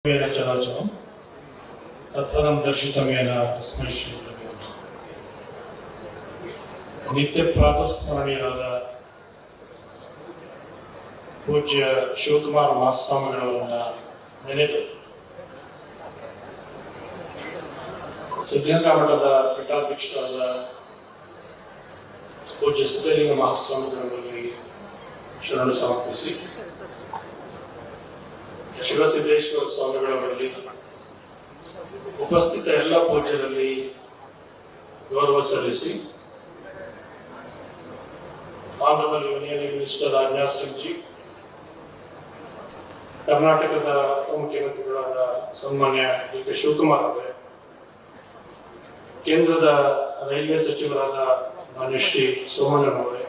चराचरं तत्परं दर्शितं येन तस्मै ಶ್ರೀ ನಿತ್ಯ ಪ್ರಾತಸ್ಮರಣೀಯರಾದ ಪೂಜ್ಯ ಶಿವಕುಮಾರ ಮಹಾಸ್ವಾಮಿಗಳವರನ್ನ ನೆನೆದು ಸಿದ್ಧಗಂಗಾ ಮಠದ ಪೀಠಾಧ್ಯಕ್ಷರಾದ ಪೂಜ್ಯ ಸಿದ್ಧಲಿಂಗ ಮಹಾಸ್ವಾಮಿಗಳಲ್ಲಿ ಶರಣು ಸಮರ್ಪಿಸಿ ಶಿವಸಿದ್ದೇಶ್ವರ ಸ್ವಾಮಿಗಳವರಲ್ಲಿ ಉಪಸ್ಥಿತ ಎಲ್ಲ ಪೂಜ್ಯರಲ್ಲಿ ಗೌರವ ಸಲ್ಲಿಸಿ honourable union minister Rajnath Singh ji, ಕರ್ನಾಟಕದ ಉಪಮುಖ್ಯಮಂತ್ರಿಗಳಾದ ಸನ್ಮಾನ್ಯ ಡಿ ಕೆ ಶಿವಕುಮಾರ್ ಅವರೇ, ಕೇಂದ್ರದ ರೈಲ್ವೆ ಸಚಿವರಾದ ಮಾನ್ಯ ಶ್ರೀ ಸೋಮಣ್ಣನವರೇ,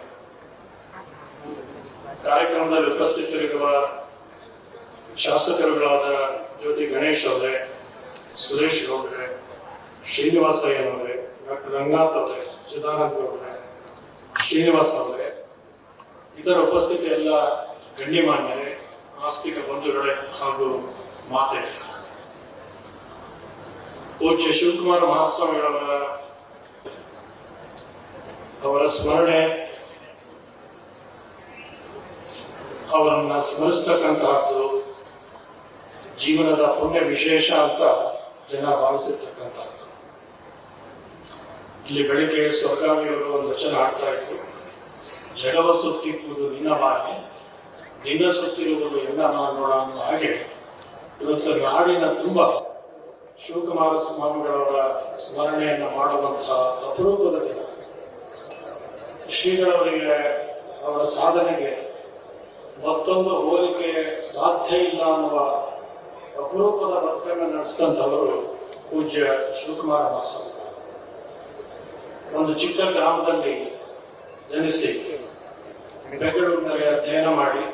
ಕಾರ್ಯಕ್ರಮದಲ್ಲಿ ಉಪಸ್ಥಿತರಿರುವ ಶಾಸಕರುಗಳಾದ ಜ್ಯೋತಿ ಗಣೇಶ್ ಅವರೇ, ಸುರೇಶ್ ಗೌಡ್ರೆ, ಶ್ರೀನಿವಾಸಯ್ಯನವರೇ, ಡಾಕ್ಟರ್ ರಂಗನಾಥ್ ಅವರೇ, ಚಿದಾನಂದ ಗೌಡ್ರೆ, ಶ್ರೀನಿವಾಸ್ ಅವರೇ, ಇತರ ಉಪಸ್ಥಿತ ಎಲ್ಲ ಗಣ್ಯಮಾನ್ಯರೇ, ಆಸ್ತಿಕ ಬಂಧುಗಳೇ ಹಾಗೂ ಮಾತೆ, ಪೂಜ್ಯ ಶಿವಕುಮಾರ ಮಹಾಸ್ವಾಮಿಗಳವರ ಸ್ಮರಣೆ, ಅವರನ್ನ ಸ್ಮರಿಸ್ತಕ್ಕಂತಹದ್ದು ಜೀವನದ ಪುಣ್ಯ ವಿಶೇಷ ಅಂತ ಜನ ಭಾವಿಸಿರ್ತಕ್ಕಂಥದ್ದು. ಇಲ್ಲಿ ಬೆಳಿಗ್ಗೆ ಸ್ವರ್ಗಾಮಿಗಳು ಒಂದು ವಚನ ಆಡ್ತಾ ಇದ್ರು, ಜಗವ ಸುತ್ತಿರುವುದು ನಿನ್ನ ಮಾನೆ, ನಿನ್ನ ಸುತ್ತಿರುವುದು ಎಲ್ಲ ನೋಡ ಅನ್ನೋ ಹಾಗೆ ಇವತ್ತು ನಾಡಿನ ತುಂಬ ಶಿವಕುಮಾರ ಸ್ವಾಮಿಗಳವರ ಸ್ಮರಣೆಯನ್ನು ಮಾಡುವಂತಹ ಅಪರೂಪದ ದಿನ. ಶ್ರೀಗಳವರಿಗೆ ಅವರ ಸಾಧನೆಗೆ ಮತ್ತೊಂದು ಹೋಲಿಕೆ ಸಾಧ್ಯ ಇಲ್ಲ ಅನ್ನುವ ಅಪರೂಪದ ಬದುಕನ್ನು ನಡೆಸಿದಂಥವರು ಪೂಜ್ಯ ಶಿವಕುಮಾರ ಮಹಾಸ್ವಾಮಿ. ಒಂದು ಚಿಕ್ಕ ಗ್ರಾಮದಲ್ಲಿ ಜನಿಸಿ ಬೆಂಗಳೂರಿನಲ್ಲಿ ಅಧ್ಯಯನ ಮಾಡಿ,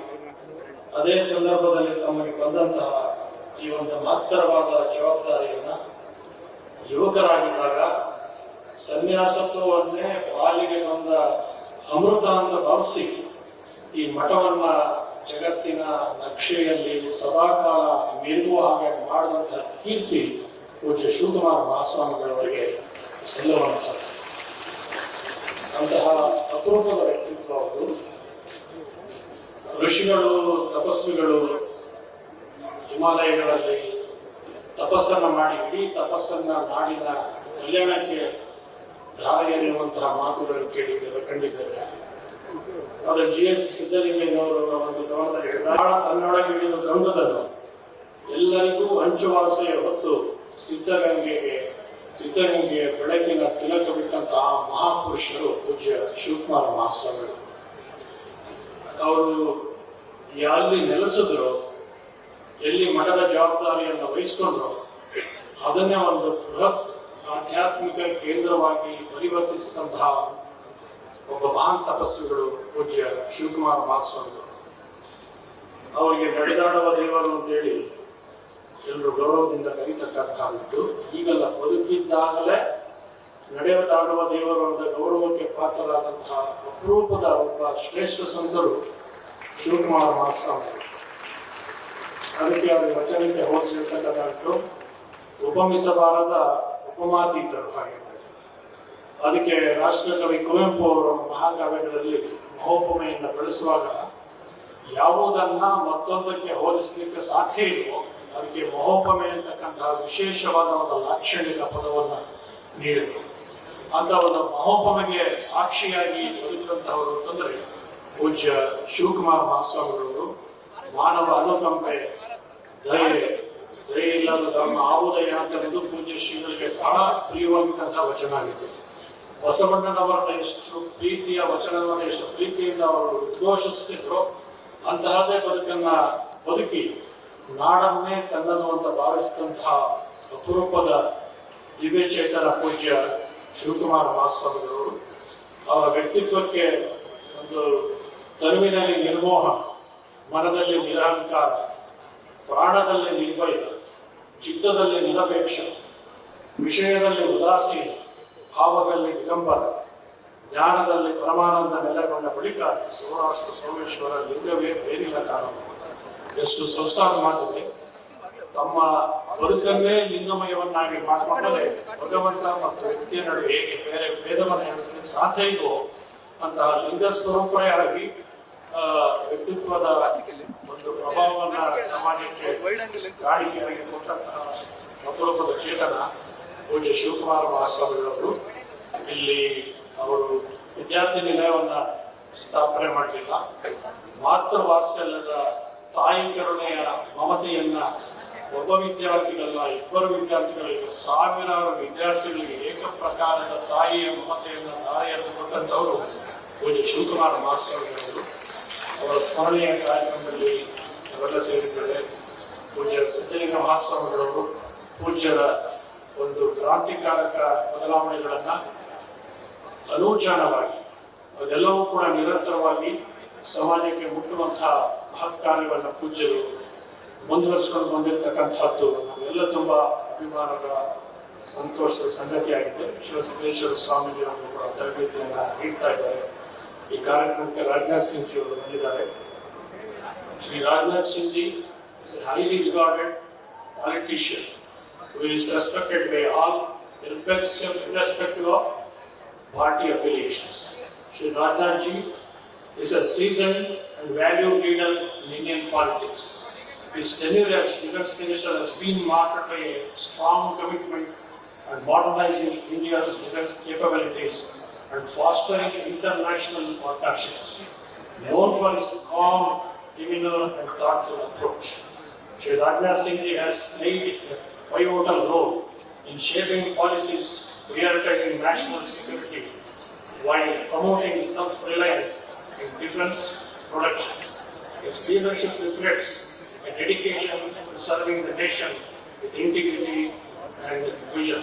ಅದೇ ಸಂದರ್ಭದಲ್ಲಿ ತಮಗೆ ಬಂದಂತಹ ಈ ಒಂದು ಮಹತ್ತರವಾದ ಜವಾಬ್ದಾರಿಯನ್ನ ಯುವಕರಾಗಿದ್ದಾಗ ಸನ್ಯಾಸತ್ವವನ್ನೇ ಪಾಲಿಗೆ ಬಂದ ಅಮೃತ ಅಂತ ಭಾವಿಸಿ ಈ ಮಠವನ್ನ ಜಗತ್ತಿನ ನಕ್ಷೆಯಲ್ಲಿ ಸದಾಕಾಲ ಮೆರುಗುವ ಹಾಗೆ ಮಾಡಿದಂತಹ ಕೀರ್ತಿ ಪೂಜ್ಯ ಶಿವಕುಮಾರ ಮಹಾಸ್ವಾಮಿಗಳವರಿಗೆ ಸಲ್ಲುವಂಥದ್ದು. ಅಂತಹ ಅಪರೂಪದ ವ್ಯಕ್ತಿತ್ವ ಅವರು. ಋಷಿಗಳು, ತಪಸ್ವಿಗಳು ಹಿಮಾಲಯಗಳಲ್ಲಿ ತಪಸ್ಸನ್ನ ಮಾಡಿ ಇಡೀ ತಪಸ್ಸನ್ನ ನಾಡಿನ ಕಲ್ಯಾಣಕ್ಕೆ ಧಾರೆ ಎನ್ನುವಂತಹ ಮಾತುಗಳನ್ನು ಕೇಳಿದ್ದೇವೆ, ಕಂಡಿದ್ದೇವೆ. ಅದು GS ಸಿದ್ದಲಿಂಗಯ್ಯನವರ ಒಂದು ಗಮನದಲ್ಲಿ ತನ್ನೊಳಗಿಳಿದು ಗಂಗದನ್ನು ಎಲ್ಲರಿಗೂ ಹಂಚುವಾಸೆಯ ಹೊತ್ತು ಸಿದ್ಧಗಂಗೆಗೆ ಬೆಳಕಿನ ತಿಲಕ ಬಿಟ್ಟಂತಹ ಮಹಾಪುರುಷರು ಪೂಜ್ಯ ಶಿವಕುಮಾರ ಮಹಾಸ್ವಾಮಿಗಳು. ಅವರು ಎಲ್ಲಿ ನೆಲೆಸಿದ್ರು, ಎಲ್ಲಿ ಮಠದ ಜವಾಬ್ದಾರಿಯನ್ನು ವಹಿಸಿಕೊಂಡ್ರು, ಅದನ್ನೇ ಒಂದು ಬೃಹತ್ ಆಧ್ಯಾತ್ಮಿಕ ಕೇಂದ್ರವಾಗಿ ಪರಿವರ್ತಿಸಿದಂತಹ ಒಬ್ಬ ಮಹಾನ್ ತಪಸ್ವಿಗಳು ಪೂಜ್ಯ ಶಿವಕುಮಾರ ಮಹಾಸ್ವಾಮಿಗಳು. ಅವರಿಗೆ ನಡೆದಾಡುವ ದೇವರು ಅಂತೇಳಿ ಎಲ್ಲರೂ ಗೌರವದಿಂದ ಕರೀತಕ್ಕಂಥದ್ದು. ಈಗಲ್ಲ, ಬದುಕಿದ್ದಾಗಲೇ ನಡೆದಾಡುವ ದೇವರು ಅಂತ ಗೌರವಕ್ಕೆ ಪಾತ್ರರಾದಂತಹ ಅಪರೂಪದ ಒಬ್ಬ ಶ್ರೇಷ್ಠ ಸಂತರು ಶಿವಕುಮಾರ ಮಹಾಸ್ವಾಮಿಗಳು. ಅದಕ್ಕೆ ಅವರ ವಚನಕ್ಕೆ ಹೋಲಿಸಿರ್ತಕ್ಕಂಥದ್ದು ಉಪಮಿಸಬಾರದ ಉಪಮಾತೀತರು ಹಾಗೆ. ಅದಕ್ಕೆ ರಾಷ್ಟ್ರಕವಿ ಕುವೆಂಪು ಅವರ ಮಹಾಕಾವ್ಯಗಳಲ್ಲಿ ಮಹೋಪಮೆಯನ್ನು ಬೆಳೆಸುವಾಗ ಯಾವುದನ್ನ ಮತ್ತೊಂದಕ್ಕೆ ಹೋಲಿಸಲಿಕ್ಕೆ ಸಾಧ್ಯ ಇಲ್ವೋ ಅದಕ್ಕೆ ಮಹೋಪಮೆ ಅಂತಕ್ಕಂತಹ ವಿಶೇಷವಾದ ಒಂದು ಲಾಕ್ಷಣಿಕ ಪದವನ್ನು ನೀಡಿದರು. ಅಂತ ಒಂದು ಮಹೋಪಮೆಗೆ ಸಾಕ್ಷಿಯಾಗಿ ಬದುಕಿದಂತಹವರು ಅಂತಂದ್ರೆ ಪೂಜ್ಯ ಶಿವಕುಮಾರ ಮಹಾಸ್ವಾಮಿಗಳವರು. ಮಾನವ ಅನುಕಂಪೆ, ದಯೆ ಇಲ್ಲದ ಧರ್ಮ ಆವುದಯ ಅಂತದ್ದು ಪೂಜ್ಯ ಶ್ರೀಗಳಿಗೆ ಬಹಳ ಪ್ರಿಯವಾದಂತಹ ವಚನ ಆಗಿದೆ. ಬಸವಣ್ಣನವರನ್ನ ಎಷ್ಟು ಪ್ರೀತಿಯ ವಚನವನ್ನು ಎಷ್ಟು ಪ್ರೀತಿಯಿಂದ ಅವರು ಉದ್ಘೋಷಿಸುತ್ತಿದ್ರು, ಅಂತಹದೇ ಬದುಕನ್ನ ಬದುಕಿ ನಾಡನ್ನೇ ತನ್ನದು ಅಂತ ಭಾವಿಸಿದಂತಹ ಅಪರೂಪದ ದಿವ್ಯಚೇತನ ಪೂಜ್ಯ ಶಿವಕುಮಾರ ಮಹಾಸ್ವಾಮಿಗಳು. ಅವರ ವ್ಯಕ್ತಿತ್ವಕ್ಕೆ ಒಂದು ತನುವಿನಲ್ಲಿ ನಿರ್ಮೋಹ, ಮನದಲ್ಲಿ ನಿರಹಂಕಾರ, ಪ್ರಾಣದಲ್ಲಿ ನಿರ್ಭಯ, ಚಿತ್ತದಲ್ಲಿ ನಿರಪೇಕ್ಷ, ವಿಷಯದಲ್ಲಿ ಉದಾಸೀನ, ಭಾವದಲ್ಲಿ ದಿಗಂಬರ, ಜ್ಞಾನದಲ್ಲಿ ಪರಮಾನಂದ ನೆಲೆಗೊಂಡ ಬಳಿಕ ಸೌರಾಷ್ಟ್ರ ಸೋಮೇಶ್ವರ ಲಿಂಗವೇ ಬೇರಿಲ್ಲ ಕಾಣಬಹುದು. ಎಷ್ಟು ಸೊಗಸಾದ ಮಾತಿದೆ. ತಮ್ಮ ಬದುಕನ್ನೇ ಲಿಂಗಮಯವನ್ನಾಗಿ ಮಾಡಿಕೊಂಡರೆ ಭಗವಂತ ಮತ್ತು ವ್ಯಕ್ತಿಯ ನಡುವೆ ಹೇಗೆ ಬೇರೆ ಭೇದವನ್ನು ಎಣಿಸಲಿಕ್ಕೆ ಸಾಧ್ಯ ಇಲ್ವೋ ಅಂತಹ ಲಿಂಗ ಸ್ವರೂಪರಾಗಿ ವ್ಯಕ್ತಿತ್ವದ ಒಂದು ಪ್ರಭಾವವನ್ನ ಸಮಾಜಕ್ಕೆ ಕಾಣಿಕೆಯಾಗಿ ಕೊಟ್ಟಂತಹ ಅಪರೂಪದ ಚೇತನ ಪೂಜ್ಯ ಶಿವಕುಮಾರ ಮಹಾಸ್ವಾಮಿಗಳವರು. ಇಲ್ಲಿ ಅವರು ವಿದ್ಯಾರ್ಥಿ ನಿಲಯವನ್ನ ಸ್ಥಾಪನೆ ಮಾಡಲಿಲ್ಲ, ಮಾತೃ ವಾತ್ಸಲ್ಯದ ತಾಯಿ ಕರುಣೆಯ ಮಮತೆಯನ್ನ ಒಬ್ಬ ವಿದ್ಯಾರ್ಥಿಗಳಲ್ಲ, ಇಬ್ಬರು ವಿದ್ಯಾರ್ಥಿಗಳಿಗೆ, ಸಾವಿರಾರು ವಿದ್ಯಾರ್ಥಿಗಳಿಗೆ ಏಕಪ್ರಕಾರದ ತಾಯಿಯ ಮಮತೆಯನ್ನ ದಾರಿ ಎರೆದುಕೊಟ್ಟಂತವರು ಪೂಜ್ಯ ಶಿವಕುಮಾರ ಮಹಾಸ್ವಾಮಿಗಳು. ಅವರ ಸ್ಮರಣೆಯ ಕಾರ್ಯಕ್ರಮದಲ್ಲಿ ನಾವೆಲ್ಲ ಸೇರಿದ್ದೇವೆ. ಪೂಜ್ಯ ಸಿದ್ಧಲಿಂಗ ಮಹಾಸ್ವಾಮಿಗಳವರು ಪೂಜ್ಯರ ಒಂದು ಕ್ರಾಂತಿಕಾರಕ ಬದಲಾವಣೆಗಳನ್ನ ಅನೂಚಾನವಾಗಿ ಅದೆಲ್ಲವೂ ಕೂಡ ನಿರಂತರವಾಗಿ ಸಮಾಜಕ್ಕೆ ಮುಟ್ಟುವಂತಹ ಮಹತ್ ಕಾರ್ಯವನ್ನು ಪೂಜ್ಯರು ಮುಂದುವರಿಸಿಕೊಂಡು ಬಂದಿರತಕ್ಕಂಥದ್ದು ನಮ್ಮೆಲ್ಲ ತುಂಬಾ ಅಭಿಮಾನದ ಸಂತೋಷದ ಸಂಗತಿಯಾಗಿದೆ. ಶಿವಸಿದ್ದೇಶ್ವರ ಸ್ವಾಮೀಜಿಯವರು ಕೂಡ ತರಬೇತಿಯನ್ನ ನೀಡ್ತಾ ಇದ್ದಾರೆ. ಈ ಕಾರ್ಯಕ್ರಮಕ್ಕೆ ರಾಜನಾಥ್ ಸಿಂಗ್ ಜಿ ಅವರು ಬಂದಿದ್ದಾರೆ. Shri Rajnath Singh ji is a highly regarded politician who is respected by all irrespective of party affiliations. Shri Rajnath ji is a seasoned and valued leader in Indian politics. His tenure as Defence Minister has been marked by a strong commitment and modernizing India's defence capabilities and fostering international partnerships. Known for his calm demeanor and thoughtful approach, Shri Rajnath Singh ji has played a pivotal role in shaping policies prioritizing national security while promoting self-reliance in defense production. His leadership reflects a dedication to serving the nation with integrity and vision.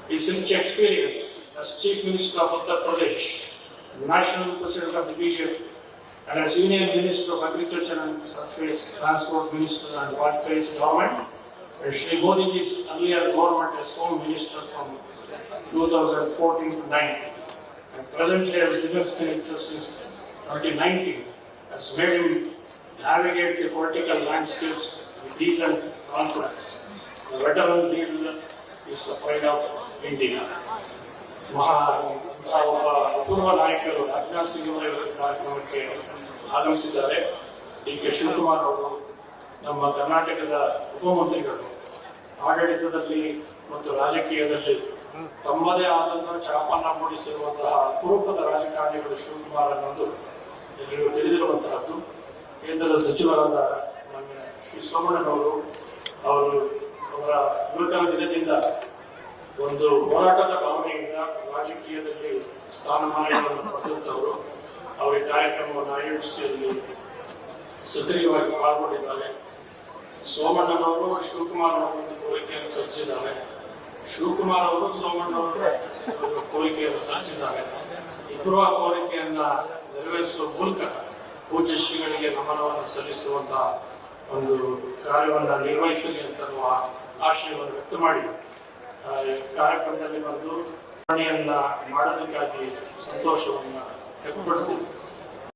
His rich experience as Chief Minister of Uttar Pradesh, National President of the BJP, and as Union Minister of Agriculture and Surface Transport Minister and Vajpayee's government, and Shri Modi ji's earlier government as Home Minister from 2014 to 19, and presently as Defence Minister since 2019, has made him navigate the political landscapes with ease and confidence. The veteran leader is the pride of India. ಒಬ್ಬ ಅಪೂರ್ವ ನಾಯಕರು ರಾಜನಾಥ್ ಸಿಂಗ್ ಅವರ ಕಾರ್ಯಕ್ರಮಕ್ಕೆ ಆಗಮಿಸಿದ್ದಾರೆ. D K Shivakumar ಅವರು ನಮ್ಮ ಕರ್ನಾಟಕದ ಉಪಮಂತ್ರಿಗಳು ಆಡಳಿತದಲ್ಲಿ ಮತ್ತು ರಾಜಕೀಯದಲ್ಲಿ ತಮ್ಮದೇ ಆದಂತಹ ಛಾಪನ್ನ ಮೂಡಿಸಿರುವಂತಹ ಅಪರೂಪದ ರಾಜಕಾರಣಿಗಳು ಶಿವಕುಮಾರ್ ಅನ್ನೋದು ಎಲ್ಲರಿಗೂ ತಿಳಿದಿರುವಂತಹದ್ದು. ಕೇಂದ್ರದ ಸಚಿವರಾದ ಶ್ರೀ ಸೋಮಣ್ಣನವರು ಅವರು ಅವರ ಯುವಕರ ದಿನದಿಂದ ಒಂದು ಹೋರಾಟದ ಭಾವನೆಯಿಂದ ರಾಜಕೀಯದಲ್ಲಿ ಸ್ಥಾನಮಾನಗಳನ್ನು ಪಡೆದಂತವರು ಅವರ ಕಾರ್ಯಕ್ರಮವನ್ನು ಆಯೋಜಿಸಿ ಅಲ್ಲಿ ಸಕ್ರಿಯವಾಗಿ ಪಾಲ್ಗೊಂಡಿದ್ದಾರೆ. ಸೋಮಣ್ಣನವರು ಶಿವಕುಮಾರ್ ಅವರ ಕೋರಿಕೆಯನ್ನು ಸಲ್ಲಿಸಿದ್ದಾರೆ. ಶಿವಕುಮಾರ್ ಅವರು ಸೋಮಣ್ಣನವರ ಕೋರಿಕೆಯನ್ನು ಸಲ್ಲಿಸಿದ್ದಾರೆ. ಇಬ್ಬರು ಆ ಕೋರಿಕೆಯನ್ನ ನೆರವೇರಿಸುವ ಮೂಲಕ ಪೂಜ್ಯ ಶ್ರೀಗಳಿಗೆ ನಮನವನ್ನು ಸಲ್ಲಿಸುವಂತಹ ಒಂದು ಕಾರ್ಯವನ್ನ ನಿರ್ವಹಿಸಲಿ ಅಂತ ಆಶಯವನ್ನು ವ್ಯಕ್ತ ಮಾಡಿ ಕಾರ್ಯಕ್ರಮದಲ್ಲಿ ಬಂದು ಮಾಡೋದಕ್ಕಾಗಿ ಸಂತೋಷವನ್ನು ವ್ಯಕ್ತಪಡಿಸಿ